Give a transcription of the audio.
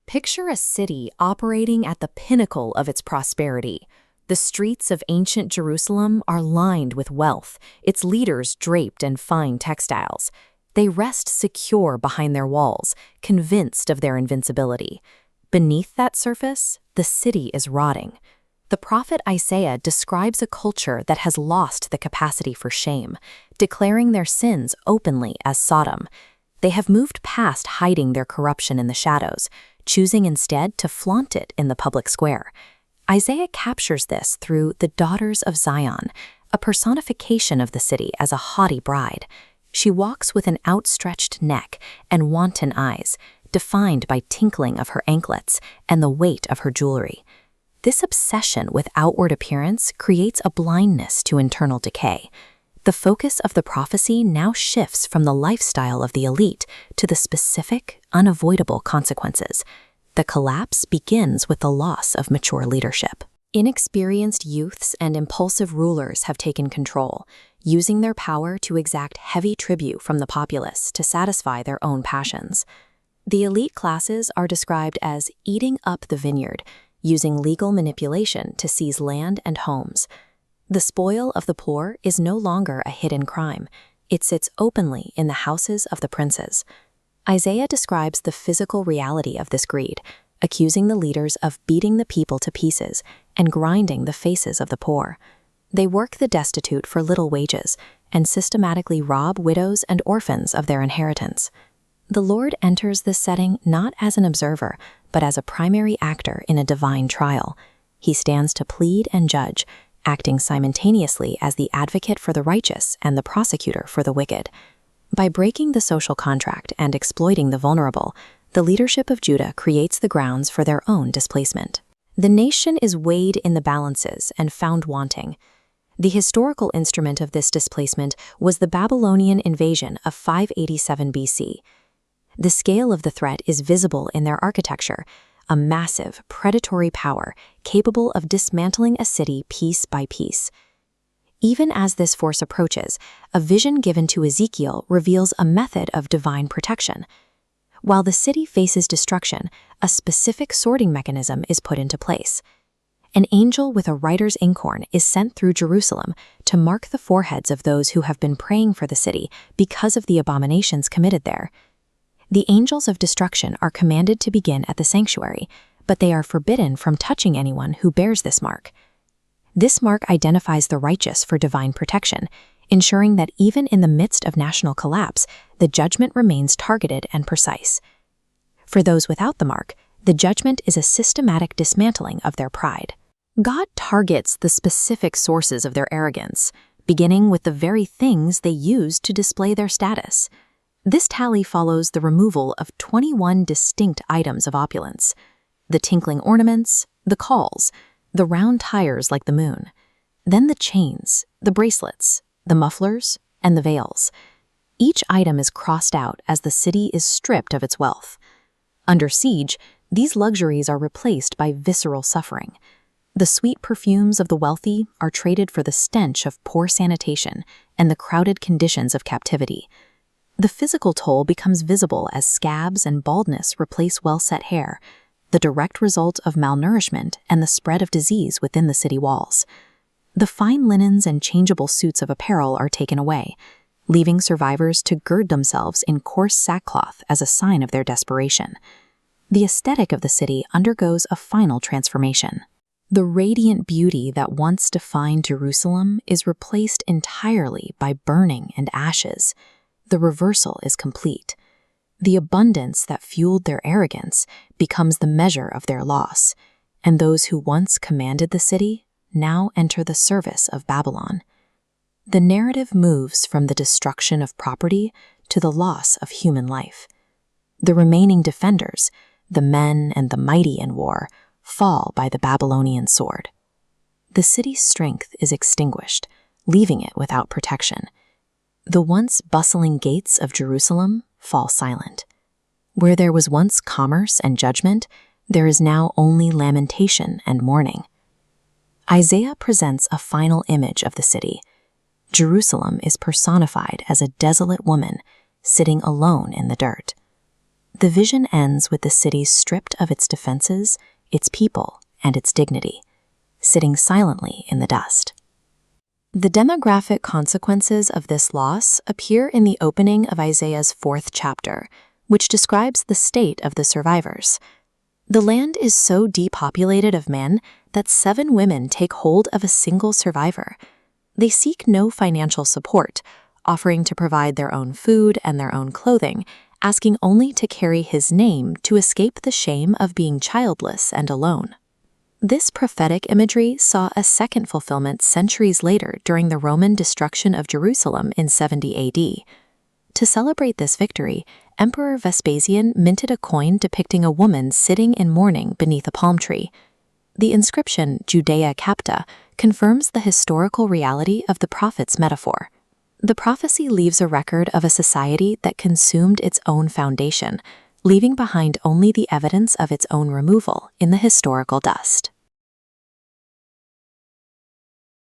Picture a city operating at the pinnacle of its prosperity. The streets of ancient Jerusalem are lined with wealth, its leaders draped in fine textiles. They rest secure behind their walls, convinced of their invincibility. Beneath that surface, the city is rotting. The prophet Isaiah describes a culture that has lost the capacity for shame, declaring their sins openly as Sodom. They have moved past hiding their corruption in the shadows, choosing instead to flaunt it in the public square. Isaiah captures this through the Daughters of Zion, a personification of the city as a haughty bride. She walks with an outstretched neck and wanton eyes, defined by tinkling of her anklets and the weight of her jewelry. This obsession with outward appearance creates a blindness to internal decay. The focus of the prophecy now shifts from the lifestyle of the elite to the specific, unavoidable consequences. The collapse begins with the loss of mature leadership. Inexperienced youths and impulsive rulers have taken control, using their power to exact heavy tribute from the populace to satisfy their own passions. The elite classes are described as eating up the vineyard, using legal manipulation to seize land and homes. The spoil of the poor is no longer a hidden crime. It sits openly in the houses of the princes. Isaiah describes the physical reality of this greed, accusing the leaders of beating the people to pieces and grinding the faces of the poor. They work the destitute for little wages and systematically rob widows and orphans of their inheritance. The Lord enters this setting not as an observer, but as a primary actor in a divine trial. He stands to plead and judge, acting simultaneously as the advocate for the righteous and the prosecutor for the wicked. By breaking the social contract and exploiting the vulnerable, the leadership of Judah creates the grounds for their own displacement. The nation is weighed in the balances and found wanting. The historical instrument of this displacement was the Babylonian invasion of 587 BC. The scale of the threat is visible in their architecture, a massive, predatory power capable of dismantling a city piece by piece. Even as this force approaches, a vision given to Ezekiel reveals a method of divine protection. While the city faces destruction, a specific sorting mechanism is put into place. An angel with a writer's inkhorn is sent through Jerusalem to mark the foreheads of those who have been praying for the city because of the abominations committed there. The angels of destruction are commanded to begin at the sanctuary, but they are forbidden from touching anyone who bears this mark. This mark identifies the righteous for divine protection, ensuring that even in the midst of national collapse, the judgment remains targeted and precise. For those without the mark, the judgment is a systematic dismantling of their pride. God targets the specific sources of their arrogance, beginning with the very things they use to display their status. This tally follows the removal of 21 distinct items of opulence: the tinkling ornaments, the cauls, the round tires like the moon, then the chains, the bracelets, the mufflers, and the veils. Each item is crossed out as the city is stripped of its wealth. Under siege, these luxuries are replaced by visceral suffering. The sweet perfumes of the wealthy are traded for the stench of poor sanitation and the crowded conditions of captivity. The physical toll becomes visible as scabs and baldness replace well-set hair, the direct result of malnourishment and the spread of disease within the city walls. The fine linens and changeable suits of apparel are taken away, leaving survivors to gird themselves in coarse sackcloth as a sign of their desperation. The aesthetic of the city undergoes a final transformation. The radiant beauty that once defined Jerusalem is replaced entirely by burning and ashes. The reversal is complete. The abundance that fueled their arrogance becomes the measure of their loss, and those who once commanded the city now enter the service of Babylon. The narrative moves from the destruction of property to the loss of human life. The remaining defenders, the men and the mighty in war, fall by the Babylonian sword. The city's strength is extinguished, leaving it without protection. The once bustling gates of Jerusalem fall silent. Where there was once commerce and judgment, there is now only lamentation and mourning. Isaiah presents a final image of the city. Jerusalem is personified as a desolate woman sitting alone in the dirt. The vision ends with the city stripped of its defenses, its people, and its dignity, sitting silently in the dust. The demographic consequences of this loss appear in the opening of Isaiah's 4th chapter, which describes the state of the survivors. The land is so depopulated of men that 7 women take hold of a single survivor. They seek no financial support, offering to provide their own food and their own clothing, asking only to carry his name to escape the shame of being childless and alone. This prophetic imagery saw a second fulfillment centuries later during the Roman destruction of Jerusalem in 70 AD. To celebrate this victory, Emperor Vespasian minted a coin depicting a woman sitting in mourning beneath a palm tree. The inscription, Judea Capta, confirms the historical reality of the prophet's metaphor. The prophecy leaves a record of a society that consumed its own foundation, leaving behind only the evidence of its own removal in the historical dust.